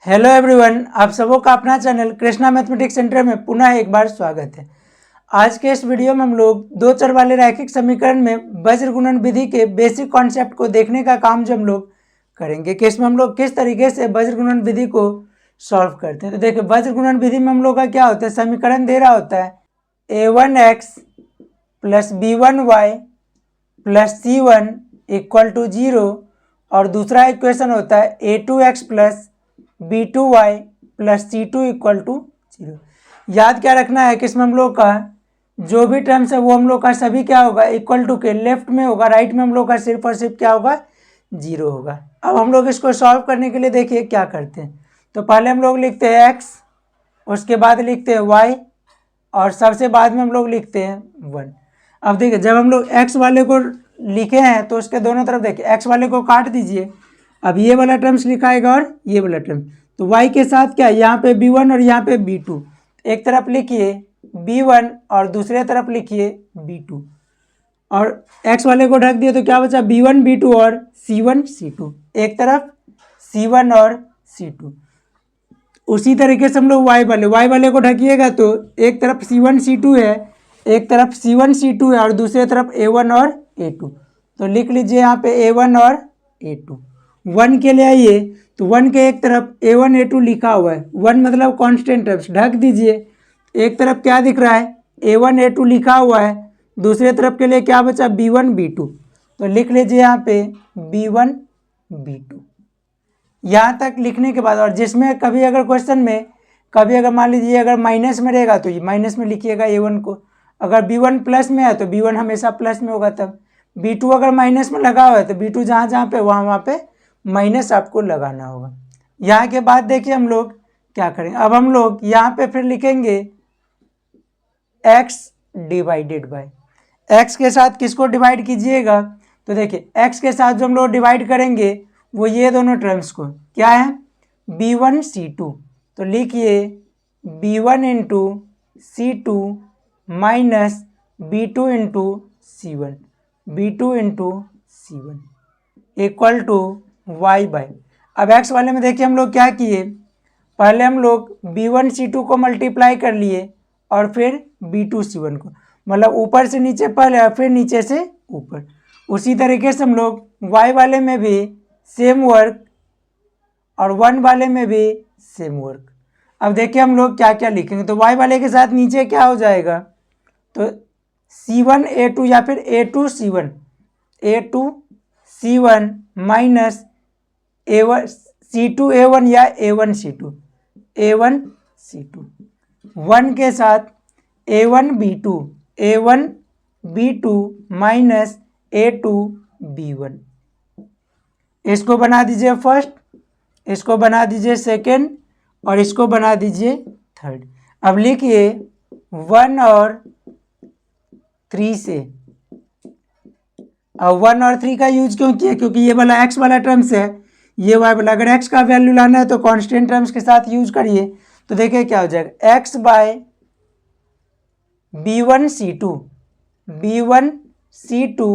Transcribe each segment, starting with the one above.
Hello everyone, आप सबों का अपना चैनल कृष्णा मैथमेटिक्स सेंटर में पुनः एक बार स्वागत है। आज के इस वीडियो में हम लोग दो चर वाले रैखिक समीकरण में वज्र गुणन विधि के बेसिक कॉन्सेप्ट को देखने का काम जो हम लोग करेंगे कि इसमें हम लोग किस तरीके से वज्र गुणन विधि को सॉल्व करते हैं। तो देखिए, वज्र गुणन विधि में हम लोग का क्या होता है, समीकरण दे रहा होता है a1x plus b1y plus c1 equal to 0 और दूसरा इक्वेशन होता है a2x plus b2y plus c2 equal to 0। याद क्या रखना है कि इसमें हम लोग का जो भी टर्म्स है वो हम लोग का सभी क्या होगा, इक्वल टू के लेफ्ट में होगा, राइट में हम लोग का सिर्फ और सिर्फ क्या होगा, 0 होगा। अब हम लोग इसको सॉल्व करने के लिए देखिए क्या करते हैं। तो पहले हम लोग लिखते हैं x, उसके बाद लिखते हैं y और सबसे बाद में हम लोग लिखते हैं 1। अब देखिए, जब हम लोग x वाले को लिखे हैं तो उसके दोनों तरफ देखिए x वाले को काट दीजिए। अब ये वाला टर्म्स लिखाएगा और ये वाला टर्म, तो y के साथ क्या, यहाँ पे b1 और यहाँ पे b2। एक तरफ लिखिए b1 और दूसरे तरफ लिखिए b2 और x वाले को ढक दिए तो क्या बचा, b1 b2 और c1 c2। एक तरफ c1 और c2। उसी तरीके से हम लोग y वाले को ढकिएगा तो एक तरफ c1 c2 है, एक तरफ c1 c2 है और दूसरे तरफ a1 और a2। तो लिख लीजिए यहाँ पे a1 और a2। 1 के लिए आइए तो 1 के एक तरफ a1 a2 लिखा हुआ है, 1 मतलब कांस्टेंट टर्म्स, ढक दीजिए। एक तरफ क्या दिख रहा है, a1 a2 लिखा हुआ है, दूसरे तरफ के लिए क्या बचा, b1 b2। तो लिख लीजिए यहाँ पे b1 b2। यहाँ तक लिखने के बाद, और जिसमें कभी अगर क्वेश्चन में कभी अगर मान लीजिए अगर माइनस में रहेगा तो ये माइनस में लिखिएगा a1 को, अगर b1 प्लस में है तो b1 हमेशा प्लस में होगा। तब b2 अगर माइनस में लगा हुआ है तो b2 जहाँ जहाँ पे वहाँ पे माइनस आपको लगाना होगा। यहाँ के बाद देखिए हम लोग क्या करेंगे, अब हम लोग यहाँ पे फिर लिखेंगे x डिवाइडेड बाय, x के साथ किसको डिवाइड कीजिएगा, तो देखिए x के साथ जो हम लोग डिवाइड करेंगे वो ये दोनों टर्म्स को क्या है, b1 c2। तो लिखिए b1 into c2 minus b2 into c1, b2 into c1 equal to y by. अब x वाले में देखिए हम लोग क्या किए, पहले हम लोग b1 c2 को मल्टीप्लाई कर लिए और फिर b2 c1 को, मतलब ऊपर से नीचे पहले और फिर नीचे से ऊपर। उसी तरीके से हम लोग y वाले में भी सेम वर्क और 1 वाले में भी सेम वर्क। अब देखिए हम लोग क्या क्या लिखेंगे, तो y वाले के साथ नीचे क्या हो जाएगा, तो c1 a2 या फिर a2 c1 minus a1 c2 a1 या a1 c2 1 के साथ a1 b2 minus a2 b1। इसको बना दीजिए फर्स्ट, इसको बना दीजिए सेकेंड और इसको बना दीजिए थर्ड। अब लिखिए 1 और 3 से। अब 1 और 3 का यूज क्यों किया, क्योंकि ये वाला x वाला टर्म्स है, ये y वाला, अगर x का वैल्यू लाना है तो कांस्टेंट टर्म्स के साथ यूज करिए। तो देखिए क्या हो जाएगा, x by b1 c2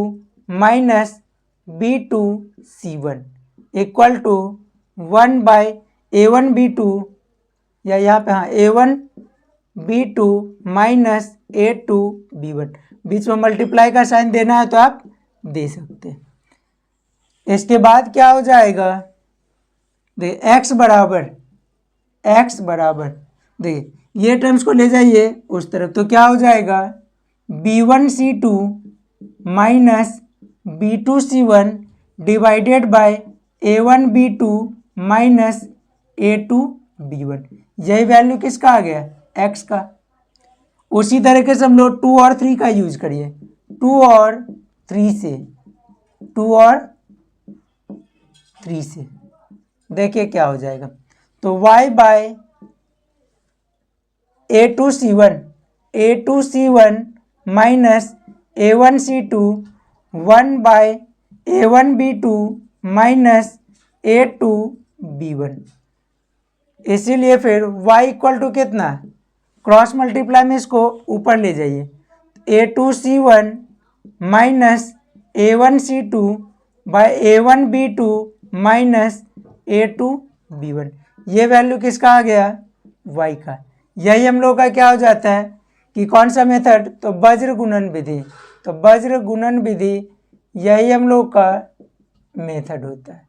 minus b2 c1 equal to 1 by a1 b2 या यहाँ पे हाँ a1 b2 minus a2 b1। बीच में मल्टीप्लाई का साइन देना है तो आप दे सकते हैं। इसके बाद क्या हो जाएगा, देखिए x बराबर देखिए ये टर्म्स को ले जाइए उस तरफ, तो क्या हो जाएगा b1 c2 minus b2 c1 divided by a1 b2 minus a2 b1। यही वैल्यू किसका आ गया, x का। उसी तरीके से हम लोग 2 और 3 का यूज करिए, 2 और 3 से देखिए क्या हो जाएगा, तो y by a2 c1 minus a1 c2 1 by a1 b2 minus a2 b1। इसीलिए फिर y इक्वल टू कितना, क्रॉस मल्टीप्लाई में इसको ऊपर ले जाइए, a2 c1 minus a1 c2 bye a1 b2 minus a2 b1। ये वैल्यू किसका आ गया, y का। यही हम लोग का क्या हो जाता है कि कौन सा मेथड, तो वज्र गुणन विधि। तो वज्र गुणन विधि यही हम लोग का मेथड होता है।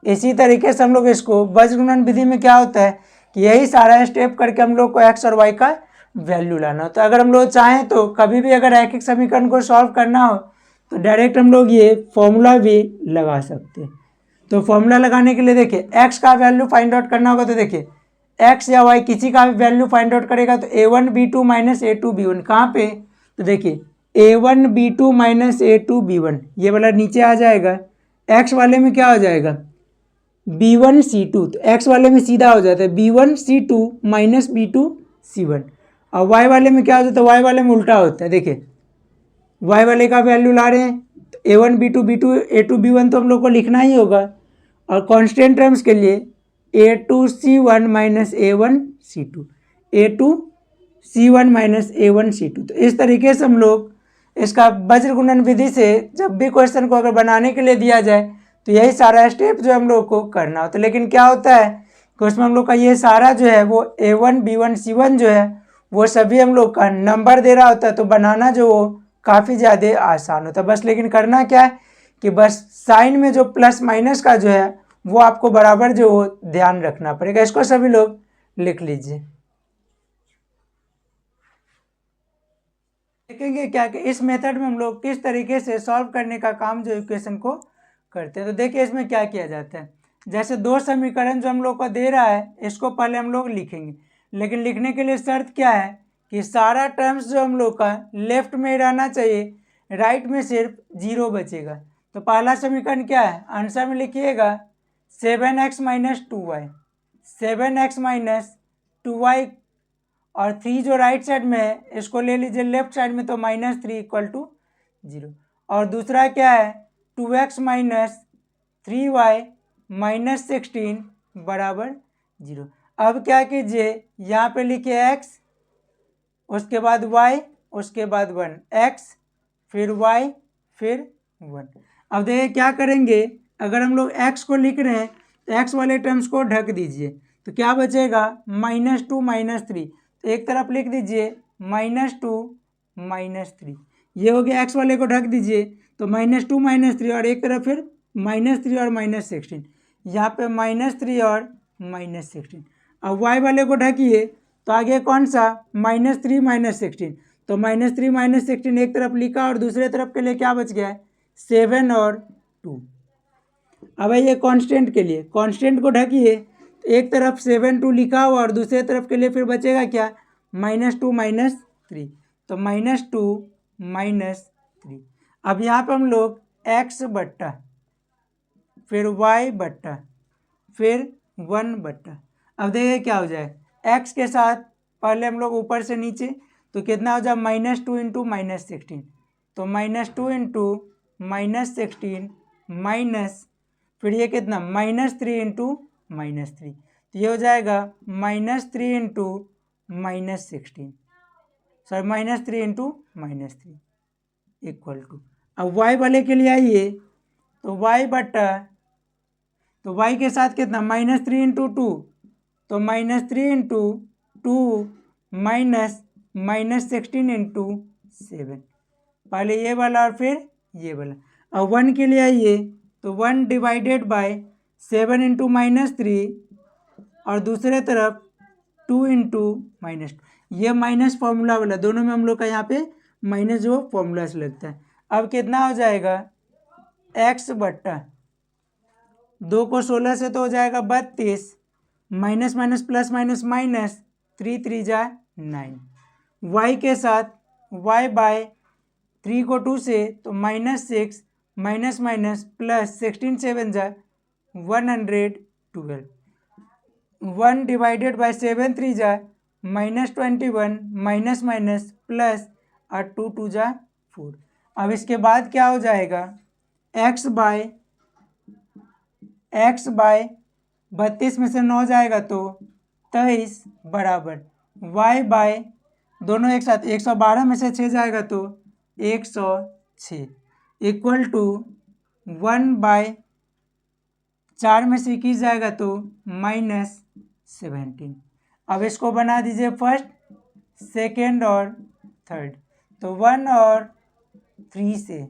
इसी तरीके से हम लोग इसको वज्र गुणन विधि में क्या होता है कि यही सारा स्टेप करके हम लोग को x और y का वैल्यू लाना होता है। अगर हम लोग चाहें तो कभी भी अगर रैखिक समीकरण को सॉल्व करना हो तो डायरेक्ट हम लोग ये फॉर्मूला भी लगा सकते हैं। तो फॉर्मूला लगाने के लिए देखिए x का वैल्यू फाइंड आउट करना होगा तो देखिए x या y किसी का भी वैल्यू फाइंड आउट करेगा तो a1 b2 minus a2 b1 कहाँ पे, तो देखिए a1 b2 minus a2 b1 ये वाला नीचे आ जाएगा। x वाले में क्या हो जाएगा b1 c2, तो x वाले में सीधा हो जाता है b1 c2 minus b2 c1। और y वाले में क्या हो जाता है, y वाले में उल्टा होता है। देखिए y वाले का वैल्यू ला रहे हैं तो a1 b2 b2 a2 b1 तो हम लोग को लिखना ही होगा। और कांस्टेंट टर्म्स के लिए a2 c1 minus a1 c2 a2 c1 minus a1 c2। तो इस तरीके से हम लोग इसका वज्र गुणन विधि से जब भी क्वेश्चन को अगर बनाने के लिए दिया जाए तो यही सारा स्टेप जो हम लोग को करना होता है। लेकिन क्या होता है कि उसमें हम लोग का ये सारा जो है वो a1 b1 c1 जो है वो सभी हम लोग का नंबर दे रहा होता है, तो बनाना जो वो काफ़ी ज़्यादा आसान होता है। बस लेकिन करना क्या है कि बस साइन में जो प्लस माइनस का जो है वो आपको बराबर जो हो ध्यान रखना पड़ेगा। इसको सभी लोग लिख लीजिए। देखेंगे क्या कि इस मेथड में हम लोग किस तरीके से सॉल्व करने का काम जो इक्वेशन को करते हैं। तो देखिए इसमें क्या किया जाता है, जैसे दो समीकरण जो हम लोग को दे रहा है इसको पहले हम लोग लिखेंगे, लेकिन लिखने के लिए शर्त क्या है कि सारा टर्म्स जो हम लोग का लेफ्ट में रहना चाहिए, राइट में सिर्फ जीरो बचेगा। तो पहला समीकरण क्या है, आंसर में लिखिएगा 7x minus 2y, 7x minus 2y और 3 जो राइट साइड में है इसको ले लीजिए लेफ्ट साइड में, तो -3 इक्वल टू 0। और दूसरा क्या है 2x माइनस 3y माइनस 16 बराबर 0। अब क्या कीजिए यहाँ पे लिखिए x, उसके बाद y, उसके बाद 1, x फिर y फिर 1। अब देखिए क्या करेंगे, अगर हम लोग x को लिख रहे हैं तो x वाले टर्म्स को ढक दीजिए, तो क्या बचेगा -2 -3, तो एक तरफ लिख दीजिए -2 -3, ये हो गया। x वाले को ढक दीजिए तो -2 -3 और एक तरफ फिर -3 और -16, यहाँ पे -3 और -16। अब y वाले को ढकिए तो आगे कौन सा -3 -16, तो -3 -16 एक तरफ लिखा और दूसरे तरफ के लिए क्या बच गया है 7 और 2। अब ये कांस्टेंट के लिए कांस्टेंट को ढकिए, एक तरफ 7 2 लिखा हुआ और दूसरे तरफ के लिए फिर बचेगा क्या -2 -3, तो -2 -3। अब यहाँ पे हम लोग x बट्टा फिर y बट्टा फिर 1 बट्टा, अब देखिए क्या हो जाए x के साथ पहले हम लोग ऊपर से नीचे, तो कितना हो जाए -2 इंटू -16, तो -2 इंटू -16 माइनस फिर ये कितना -3 इंटू -3, तो ये हो जाएगा -3 into -16, sorry -3 into -3 equal to. अब y वाले के लिए आइए तो y बट्टा, तो y के साथ कितना -3 इंटू 2, तो -3 इंटू 2 माइनस -16 इंटू 7, पहले ये वाला और फिर ये वाला। अब 1 के लिए आइए तो 1 डिवाइडेड बाय 7 इंटू -3 और दूसरे तरफ 2 इंटू -2, ये माइनस फॉर्मूला वाला, दोनों में हम लोग का यहाँ पे माइनस जो फॉर्मूला से लगता है। अब कितना हो जाएगा x बट्टा 2 को 16 से तो हो जाएगा 32, minus minus plus minus minus 3 3 जा 9, y के साथ y बाय 3 को 2 से तो -6 माइनस माइनस प्लस 16 7 जा 112, 1 डिवाइडेड बाय 7 3 जा -21 माइनस माइनस प्लस और 2 2 जा 4। अब इसके बाद क्या हो जाएगा x बाय 32 में से 9 जाएगा तो 23 बराबर y बाय दोनों एक साथ 112 में से 6 जाएगा तो 106 इक्वल टू 1/4 4 में से 21 जाएगा तो -17। अब इसको बना दीजिए फर्स्ट, सेकेंड और थर्ड, तो 1 और 3 से,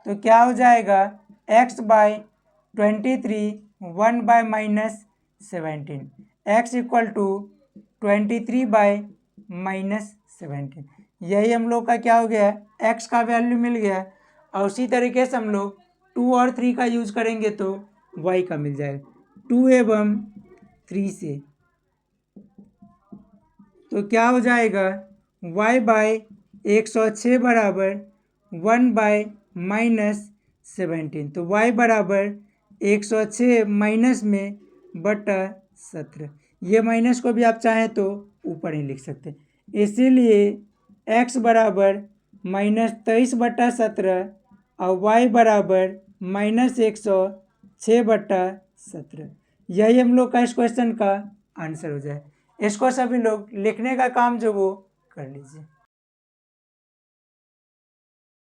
तो क्या हो जाएगा x/23 1/-17, x इक्वल टू 23/-17। यही हम लोग का क्या हो गया, x का वैल्यू मिल गया। और उसी तरीके से हम लोग 2 और 3 का यूज करेंगे तो y का मिल जाएगा 2 एवं 3 से, तो क्या हो जाएगा y/106 बराबर 1/-17, तो y बराबर 106 माइनस में बटा 17। ये माइनस को भी आप चाहें तो ऊपर ही लिख सकते हैं, इसीलिए x बराबर -23/17 और y बराबर -106/17। यही हम लोग का इस क्वेश्चन का आंसर हो जाए। इसको सभी लोग लिखने का काम जो वो कर लीजिए।